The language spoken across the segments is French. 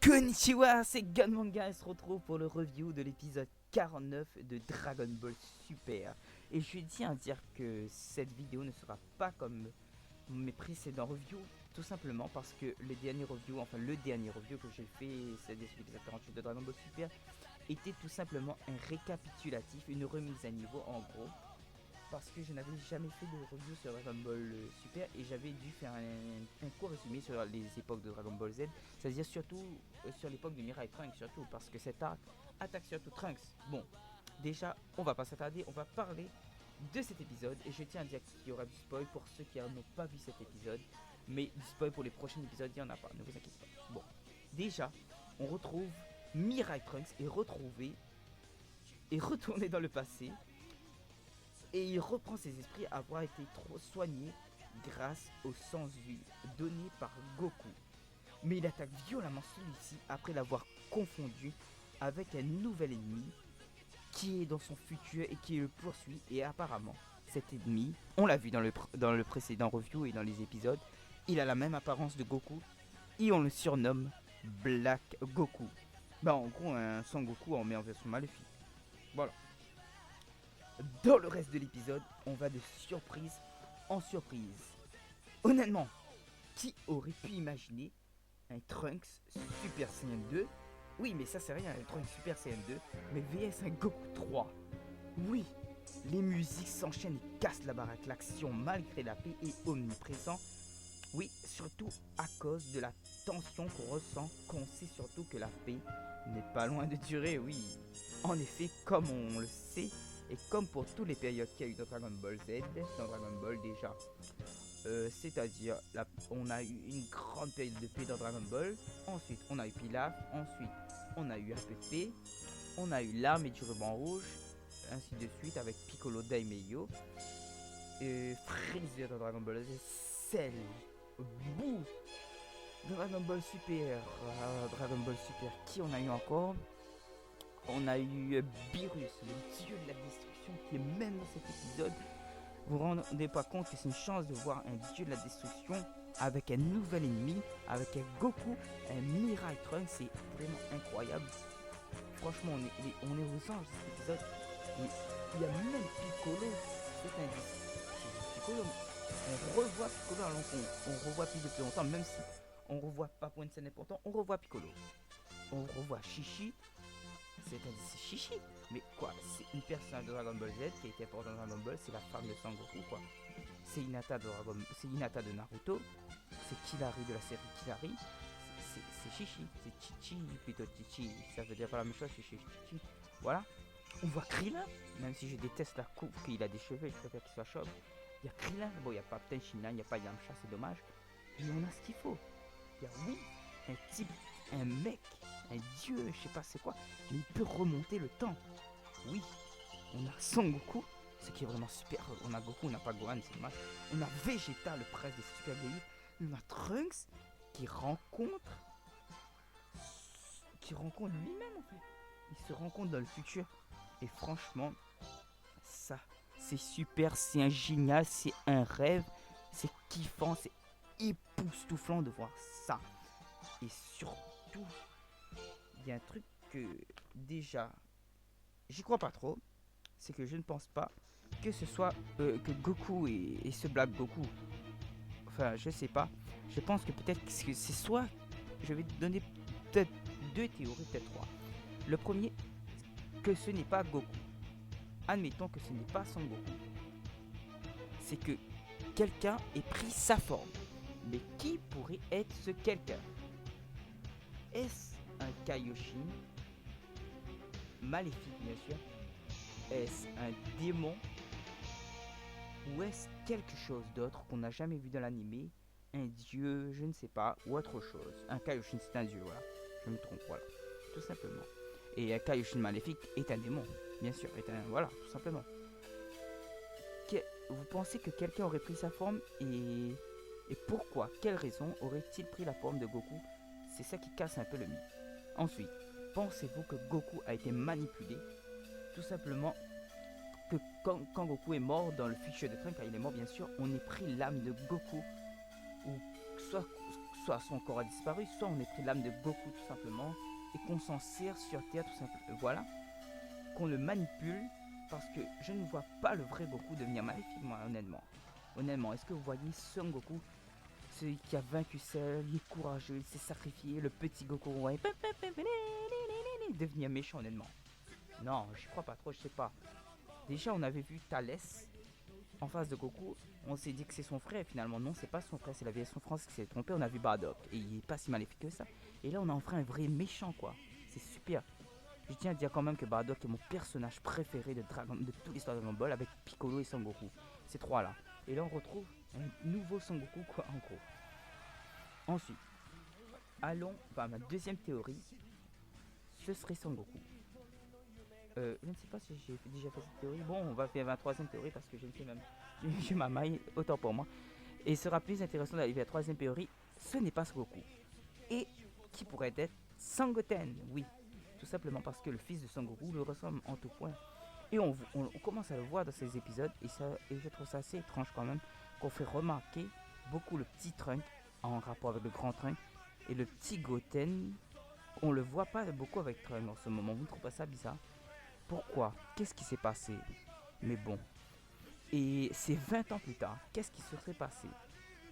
Konnichiwa, c'est Gunmanga et se retrouve pour le review de l'épisode 49 de Dragon Ball Super. Et je tiens à dire que cette vidéo ne sera pas comme mes précédents reviews, tout simplement parce que le dernier review que j'ai fait, c'est-à-dire l'épisode 48 de Dragon Ball Super, était tout simplement un récapitulatif, une remise à niveau en gros. Parce que je n'avais jamais fait de review sur Dragon Ball Super et j'avais dû faire un court résumé sur les époques de Dragon Ball Z, c'est-à-dire surtout sur l'époque de Mirai Trunks, surtout parce que cet arc attaque surtout Trunks. Bon, déjà, on va pas s'attarder, on va parler de cet épisode et je tiens à dire qu'il y aura du spoil pour ceux qui n'ont pas vu cet épisode, mais du spoil pour les prochains épisodes, il n'y en a pas, ne vous inquiétez pas. Bon, déjà, on retrouve Mirai Trunks et retourné dans le passé. Et il reprend ses esprits à avoir été trop soigné grâce au sens vie donné par Goku. Mais il attaque violemment celui-ci après l'avoir confondu avec un nouvel ennemi qui est dans son futur et qui le poursuit. Et apparemment, cet ennemi, on l'a vu dans le précédent review et dans les épisodes, il a la même apparence de Goku et on le surnomme Black Goku. Bah en gros un Son Goku mais en version maléfique. Voilà. Dans le reste de l'épisode, on va de surprise en surprise. Honnêtement, qui aurait pu imaginer un Trunks Super Saiyan 2? Oui, mais ça c'est rien, un Trunks Super Saiyan 2, mais VS un Goku 3. Oui, les musiques s'enchaînent et cassent la baraque. L'action, malgré la paix, est omniprésent. Oui, surtout à cause de la tension qu'on ressent, qu'on sait surtout que la paix n'est pas loin de durer, oui. En effet, comme on le sait, et comme pour toutes les périodes qu'il y a eu dans Dragon Ball Z, dans Dragon Ball déjà, c'est-à-dire on a eu une grande période de paix dans Dragon Ball, ensuite on a eu Pilaf, ensuite on a eu APP, on a eu l'arme et du ruban rouge, ainsi de suite avec Piccolo Daimyo, Freezer dans Dragon Ball Z, Cell, Boo, Dragon Ball Super, qui on a eu encore? On a eu Beerus, le dieu de la destruction, qui est même dans cet épisode. Vous vous rendez pas compte que c'est une chance de voir un dieu de la destruction avec un nouvel ennemi, avec un Goku, un Mirai Trunks, c'est vraiment incroyable. Franchement, on est aux anges cet épisode. Et il y a même Piccolo, c'est un Piccolo. On revoit Piccolo alors qu'on revoit plus depuis longtemps, même si on revoit pas pour une scène importante, on revoit Piccolo. On revoit Chichi. C'est Chichi. Mais quoi, c'est une personne de Dragon Ball Z qui a été importante dans Dragon Ball, c'est la femme de Sangoku quoi. C'est Hinata de Naruto, c'est Killary de la série Killary, c'est Chichi, c'est Chichi plutôt Chichi, ça veut dire pas la même chose, Chichi. Voilà. On voit Krillin, même si je déteste la coupe qu'il a des cheveux, je préfère qu'il soit chauve. Il y a Krillin, bon il n'y a pas Tenshinhan, il n'y a pas Yamcha, c'est dommage. Mais on a ce qu'il faut. Il y a oui, un type, un mec, un dieu, je sais pas c'est quoi, mais il peut remonter le temps. Oui, on a Son Goku, ce qui est vraiment super. On a Goku, on n'a pas Gohan, c'est dommage. On a Vegeta, le prince des super guerriers. On a Trunks qui rencontre lui-même en fait. Il se rencontre dans le futur. Et franchement, ça, c'est super, c'est un génial, c'est un rêve, c'est kiffant, c'est époustouflant de voir ça. Et surtout, il y a un truc que déjà, j'y crois pas trop, c'est que je ne pense pas que ce soit que Goku et ce Black Goku. Enfin, je sais pas. Je pense que peut-être que c'est soit. Je vais te donner peut-être deux théories, peut-être trois. Le premier, que ce n'est pas Goku. Admettons que ce n'est pas Son Goku. C'est que quelqu'un ait pris sa forme. Mais qui pourrait être ce quelqu'un? Est-ce un Kaioshin maléfique, bien sûr? Est-ce un démon? Ou est-ce quelque chose d'autre qu'on n'a jamais vu dans l'animé? Un dieu, je ne sais pas, ou autre chose. Un Kaioshin c'est un dieu, voilà. Je me trompe, voilà. Tout simplement. Et un Kaioshin maléfique est un démon, bien sûr. Voilà, tout simplement. Vous pensez que quelqu'un aurait pris sa forme et pourquoi? Quelle raison aurait-il pris la forme de Goku? C'est ça qui casse un peu le mythe. Ensuite, pensez-vous que Goku a été manipulé? Tout simplement que quand Goku est mort dans le futur de Trunks, car il est mort bien sûr, on ait pris l'âme de Goku, ou soit son corps a disparu, soit on est pris l'âme de Goku tout simplement et qu'on s'en sert sur Terre tout simplement. Voilà, qu'on le manipule parce que je ne vois pas le vrai Goku devenir maléfique, moi, honnêtement. Honnêtement, est-ce que vous voyez Son Goku, celui qui a vaincu Cell, il est courageux, il s'est sacrifié, le petit Goku ouais, devenir méchant, honnêtement? Non, je crois pas trop, je sais pas. Déjà, on avait vu Thalès en face de Goku, on s'est dit que c'est son frère, finalement non, c'est pas son frère, c'est la version française qui s'est trompée, on a vu Bardock et il est pas si maléfique que ça. Et là on a enfin un vrai méchant quoi, c'est super. Je tiens à dire quand même que Bardock est mon personnage préféré de toute l'histoire de Dragon Ball avec Piccolo et Son Goku, ces trois là. Et là on retrouve un nouveau Son Goku quoi en gros. Ensuite, ma deuxième théorie, ce serait Son Goku. Je ne sais pas si j'ai déjà fait cette théorie. Bon, on va faire ma troisième théorie parce que je ne sais même. J'ai ma maille, autant pour moi. Et il sera plus intéressant d'arriver à la troisième théorie. Ce n'est pas Son Goku. Et qui pourrait être Sangoten. Oui, tout simplement parce que le fils de Son Goku le ressemble en tout point. Et on commence à le voir dans ces épisodes. Et je trouve ça assez étrange quand même qu'on fait remarquer beaucoup le petit Trunk en rapport avec le grand Trunk. Et le petit Goten, on le voit pas beaucoup avec Trunk en ce moment. Vous ne trouvez pas ça bizarre? Pourquoi? Qu'est-ce qui s'est passé? Mais bon. Et c'est 20 ans plus tard. Qu'est-ce qui se serait passé?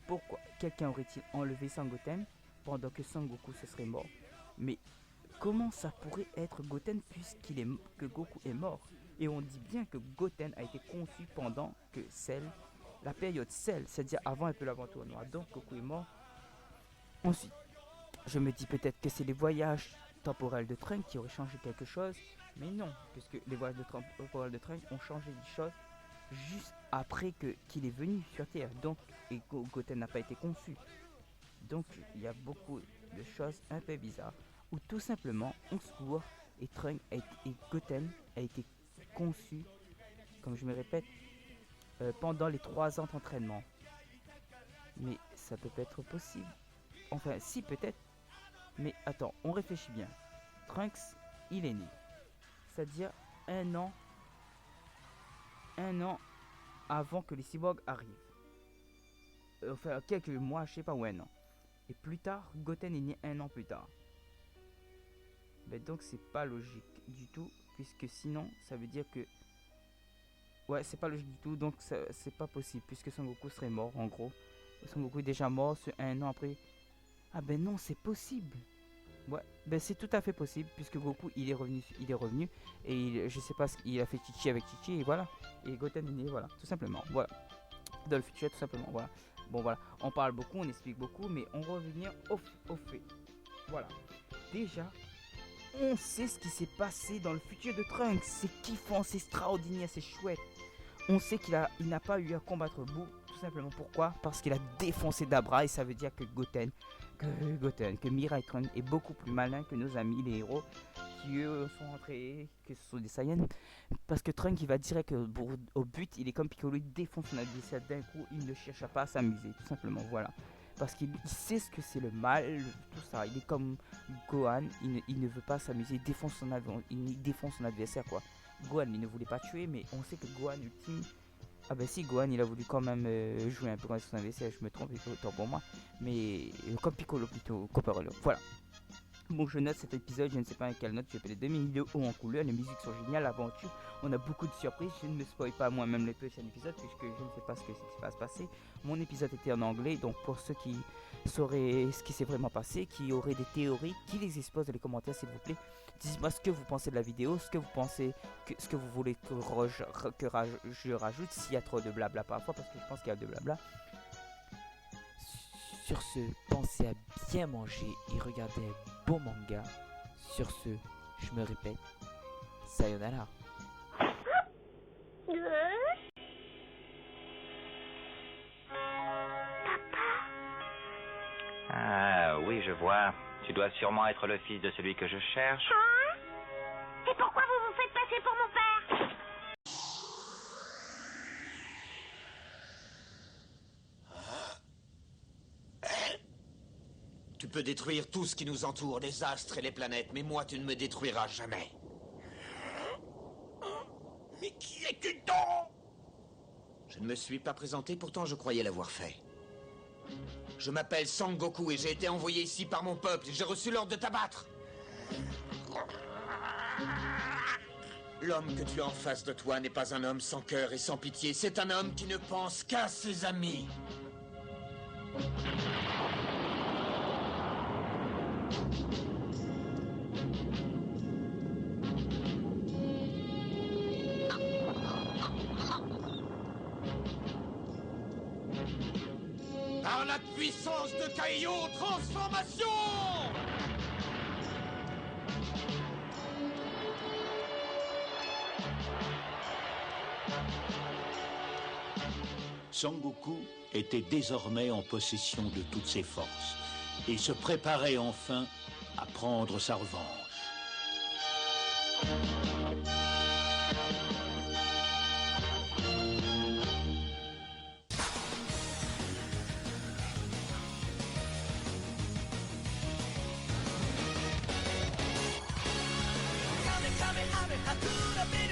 Pourquoi? Quelqu'un aurait-il enlevé Sangoten pendant que Son Goku se serait mort? Mais comment ça pourrait être Goten que Goku est mort? Et on dit bien que Goten a été conçu pendant que la période Cell, c'est-à-dire avant un peu l'aventure noire. Donc Goku est mort. Ensuite, je me dis peut-être que c'est les voyages temporels de Trunks qui auraient changé quelque chose. Mais non, puisque les voyages temporels de Trunks ont changé des choses juste après qu'il est venu sur Terre. Donc, et Goten n'a pas été conçu. Donc, il y a beaucoup de choses un peu bizarres. Ou tout simplement, on se court et Goten a été conçu, comme je me répète, pendant les 3 ans d'entraînement. Mais ça peut pas être possible. Enfin, si, peut-être. Mais attends, on réfléchit bien. Trunks, il est né. C'est-à-dire un an avant que les cyborgs arrivent. Enfin, quelques mois, je sais pas, ou un an. Et plus tard, Goten est né un an plus tard. Mais donc c'est pas logique du tout, puisque sinon, ça veut dire que... Ouais, c'est pas logique du tout, donc c'est pas possible, puisque Son Goku serait mort, en gros. Son Goku est déjà mort, un an après... Ah ben non, c'est possible. Ouais, ben c'est tout à fait possible puisque Goku il est revenu et je sais pas il a fait Chichi avec Chichi et voilà. Et Goten est né, voilà, tout simplement. Voilà. Dans le futur tout simplement, voilà. Bon voilà, on parle beaucoup, on explique beaucoup, mais on va revenir au fait. Voilà. Déjà, on sait ce qui s'est passé dans le futur de Trunks. C'est kiffant, c'est extraordinaire, c'est chouette. On sait qu'il n'a pas eu à combattre Boo, tout simplement. Pourquoi? Parce qu'il a défoncé Dabra et ça veut dire que que Mirai Trunks est beaucoup plus malin que nos amis les héros qui eux sont entrés, que ce sont des Saiyans. Parce que Trunks il va direct au but, il est comme Piccolo, il défonce son adversaire d'un coup, il ne cherche pas à s'amuser, tout simplement, voilà. Parce qu'il sait ce que c'est le mal, tout ça. Il est comme Gohan, il ne veut pas s'amuser, il défonce son adversaire quoi. Gohan il ne voulait pas tuer, mais on sait que Gohan ultime. Ah bah si, Gohan il a voulu quand même jouer un peu contre son adversaire, je me trompe, autant pour moi. Mais comme Piccolo plutôt, comparé. Voilà. Bon, je note cet épisode, je ne sais pas à quelle note, je vais les 2000 de haut en couleur, les musiques sont géniales, l'aventure, on a beaucoup de surprises, je ne me spoil pas moi-même les prochains épisodes puisque je ne sais pas ce qui va se passer. Mon épisode était en anglais, donc pour ceux qui sauraient ce qui s'est vraiment passé, qui auraient des théories, qui les exposent dans les commentaires s'il vous plaît. Dites-moi ce que vous pensez de la vidéo, ce que vous pensez, ce que vous voulez que je rajoute, s'il y a trop de blabla parfois, parce que je pense qu'il y a de blabla. Sur ce, pensez à bien manger et regarder un bon manga. Sur ce, je me répète, sayonara. Ah oui, je vois. Tu dois sûrement être le fils de celui que je cherche. Hein? Et pourquoi vous vous faites passer pour mon père? Tu peux détruire tout ce qui nous entoure, les astres et les planètes, mais moi tu ne me détruiras jamais. Mais qui es-tu donc? Je ne me suis pas présenté, pourtant je croyais l'avoir fait. Je m'appelle Sangoku et j'ai été envoyé ici par mon peuple et j'ai reçu l'ordre de t'abattre. L'homme que tu as en face de toi n'est pas un homme sans cœur et sans pitié, c'est un homme qui ne pense qu'à ses amis. Par la puissance de Kaio, transformation! Sangoku était désormais en possession de toutes ses forces et se préparait enfin à prendre sa revanche. Kame Kame Hakuna